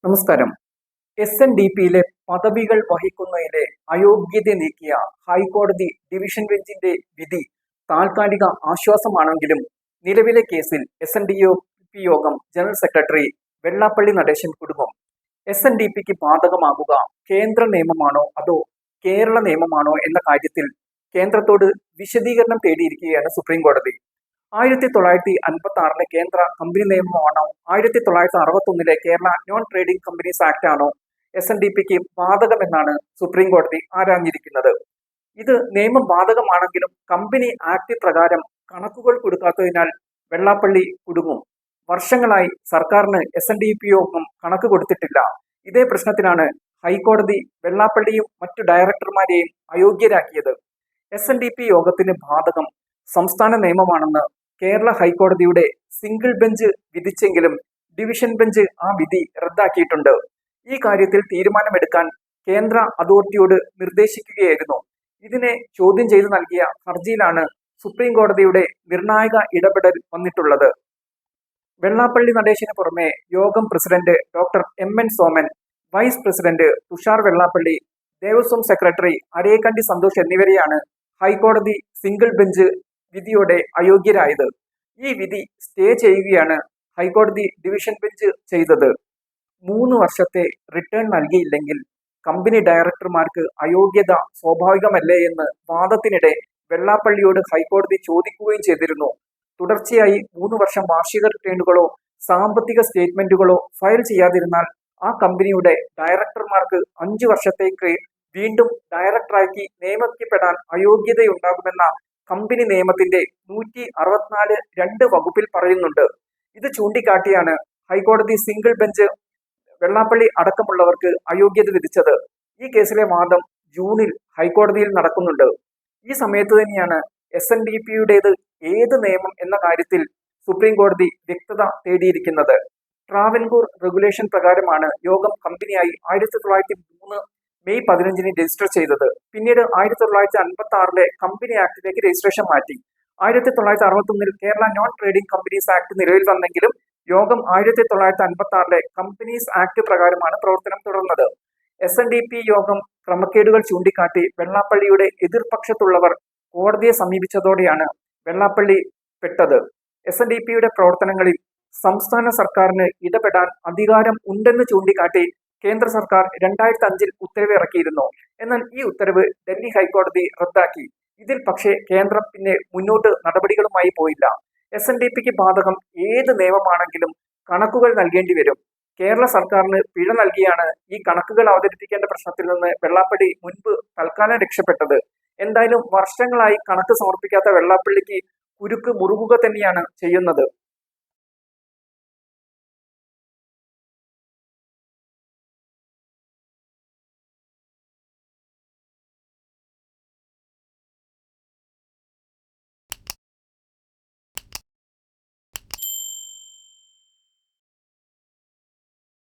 നമസ്കാരം. SNDPയിലെ പദവികൾ വഹിക്കുന്നതിലെ അയോഗ്യത നീക്കിയ ഹൈക്കോടതി ഡിവിഷൻ ബെഞ്ചിന്റെ വിധി താൽക്കാലിക ആശ്വാസമാണെങ്കിലും നിലവിലെ കേസിൽ SNDP യോഗം ജനറൽ സെക്രട്ടറി വെള്ളാപ്പള്ളി നടേശൻ കുടുങ്ങും. SNDPക്ക് ബാധകമാകുക കേന്ദ്ര നിയമമാണോ അതോ കേരള നിയമമാണോ എന്ന കാര്യത്തിൽ കേന്ദ്രത്തോട് വിശദീകരണം തേടിയിരിക്കുകയാണ് സുപ്രീം കോടതി. 1956 കേന്ദ്ര കമ്പനി നിയമമാണോ 1961 കേരള നോൺ ട്രേഡിംഗ് കമ്പനീസ് ആക്ട് ആണോ SNDPക്ക് ബാധകമെന്നാണ് സുപ്രീം കോടതി ആരാഞ്ഞിരിക്കുന്നത്. ഇത് നിയമം ബാധകമാണെങ്കിലും കമ്പനി ആക്ട് പ്രകാരം കണക്കുകൾ കൊടുക്കാത്തതിനാൽ വെള്ളാപ്പള്ളി കുടുങ്ങും. വർഷങ്ങളായി സർക്കാരിന് SNDP യോഗം കണക്ക് കൊടുത്തിട്ടില്ല. ഇതേ പ്രശ്നത്തിനാണ് ഹൈക്കോടതി വെള്ളാപ്പള്ളിയും മറ്റു ഡയറക്ടർമാരെയും അയോഗ്യരാക്കിയത്. SNDP യോഗത്തിന് ബാധകം സംസ്ഥാന നിയമമാണെന്ന് കേരള ഹൈക്കോടതിയുടെ സിംഗിൾ ബെഞ്ച് വിധിച്ചെങ്കിലും ഡിവിഷൻ ബെഞ്ച് ആ വിധി റദ്ദാക്കിയിട്ടുണ്ട്. ഈ കാര്യത്തിൽ തീരുമാനമെടുക്കാൻ കേന്ദ്ര അതോറിറ്റിയോട് നിർദ്ദേശിക്കുകയായിരുന്നു. ഇതിനെ ചോദ്യം ചെയ്ത് നൽകിയ ഹർജിയിലാണ് സുപ്രീം കോടതിയുടെ നിർണായക ഇടപെടൽ വന്നിട്ടുള്ളത്. വെള്ളാപ്പള്ളി നടേശന് പുറമെ യോഗം president doctor MN Soman, vice president Thushar Vellappally, Devaswom secretary Arekkandi Santhosh എന്നിവരെയാണ് ഹൈക്കോടതി സിംഗിൾ ബെഞ്ച് വിധിയോടെ അയോഗ്യരായത്. ഈ വിധി സ്റ്റേ ചെയ്യുകയാണ് ഹൈക്കോടതി ഡിവിഷൻ ബെഞ്ച് ചെയ്തത്. 3 വർഷത്തെ റിട്ടേൺ നൽകിയില്ലെങ്കിൽ കമ്പനി ഡയറക്ടർമാർക്ക് അയോഗ്യത സ്വാഭാവികമല്ലേ എന്ന് വാദത്തിനിടെ വെള്ളാപ്പള്ളിയോട് ഹൈക്കോടതി ചോദിക്കുകയും ചെയ്തിരുന്നു. തുടർച്ചയായി 3 വർഷം വാർഷിക റിട്ടേണുകളോ സാമ്പത്തിക സ്റ്റേറ്റ്മെന്റുകളോ ഫയൽ ചെയ്യാതിരുന്നാൽ ആ കമ്പനിയുടെ ഡയറക്ടർമാർക്ക് 5 വർഷത്തേക്ക് വീണ്ടും ഡയറക്ടറാക്കി നിയമിക്കപ്പെടാൻ അയോഗ്യതയുണ്ടാകുമെന്ന കമ്പനി നിയമത്തിന്റെ 164(2) വകുപ്പിൽ പറയുന്നുണ്ട്. ഇത് ചൂണ്ടിക്കാട്ടിയാണ് ഹൈക്കോടതി സിംഗിൾ ബെഞ്ച് വെള്ളാപ്പള്ളി അടക്കമുള്ളവർക്ക് അയോഗ്യത വിധിച്ചത്. ഈ കേസിലെ വാദം ജൂണിൽ ഹൈക്കോടതിയിൽ നടക്കുന്നുണ്ട്. ഈ സമയത്ത് തന്നെയാണ് SNDPയുടേത് ഏത് നിയമം എന്ന കാര്യത്തിൽ സുപ്രീം കോടതി വ്യക്തത തേടിയിരിക്കുന്നത്. ട്രാവൻകൂർ റെഗുലേഷൻ പ്രകാരമാണ് യോഗം കമ്പനിയായി 1903 മെയ് 15 രജിസ്റ്റർ ചെയ്തത്. പിന്നീട് 1956 കമ്പനി ആക്ടിലേക്ക് രജിസ്ട്രേഷൻ മാറ്റി. 1961 കേരള നോൺ ട്രേഡിംഗ് കമ്പനീസ് ആക്ട് നിലവിൽ വന്നെങ്കിലും യോഗം 1956 കമ്പനീസ് ആക്ട് പ്രകാരമാണ് പ്രവർത്തനം തുടർന്നത്. SNDP യോഗം ക്രമക്കേടുകൾ ചൂണ്ടിക്കാട്ടി വെള്ളാപ്പള്ളിയുടെ എതിർപക്ഷത്തുള്ളവർ കോടതിയെ സമീപിച്ചതോടെയാണ് വെള്ളാപ്പള്ളി പെട്ടത്. SNDPയുടെ പ്രവർത്തനങ്ങളിൽ സംസ്ഥാന സർക്കാരിന് ഇടപെടാൻ അധികാരം ഉണ്ടെന്ന് ചൂണ്ടിക്കാട്ടി കേന്ദ്ര സർക്കാർ 2005 ഉത്തരവ് ഇറക്കിയിരുന്നു. എന്നാൽ ഈ ഉത്തരവ് ഡൽഹി ഹൈക്കോടതി റദ്ദാക്കി. ഇതിൽ പക്ഷേ കേന്ദ്രം പിന്നെ മുന്നോട്ട് നടപടികളുമായി പോയില്ല. SNDPക്ക് ബാധകം ഏത് നിയമമാണെങ്കിലും കണക്കുകൾ നൽകേണ്ടി വരും. കേരള സർക്കാരിന് പിഴ നൽകിയാണ് ഈ കണക്കുകൾ അവതരിപ്പിക്കേണ്ട പ്രശ്നത്തിൽ നിന്ന് വെള്ളാപ്പള്ളി മുൻപ് തൽക്കാലം രക്ഷപ്പെട്ടത്. എന്തായാലും വർഷങ്ങളായി കണക്ക് സമർപ്പിക്കാത്ത വെള്ളാപ്പള്ളിക്ക് കുരുക്ക് മുറുകുക തന്നെയാണ് ചെയ്യുന്നത്.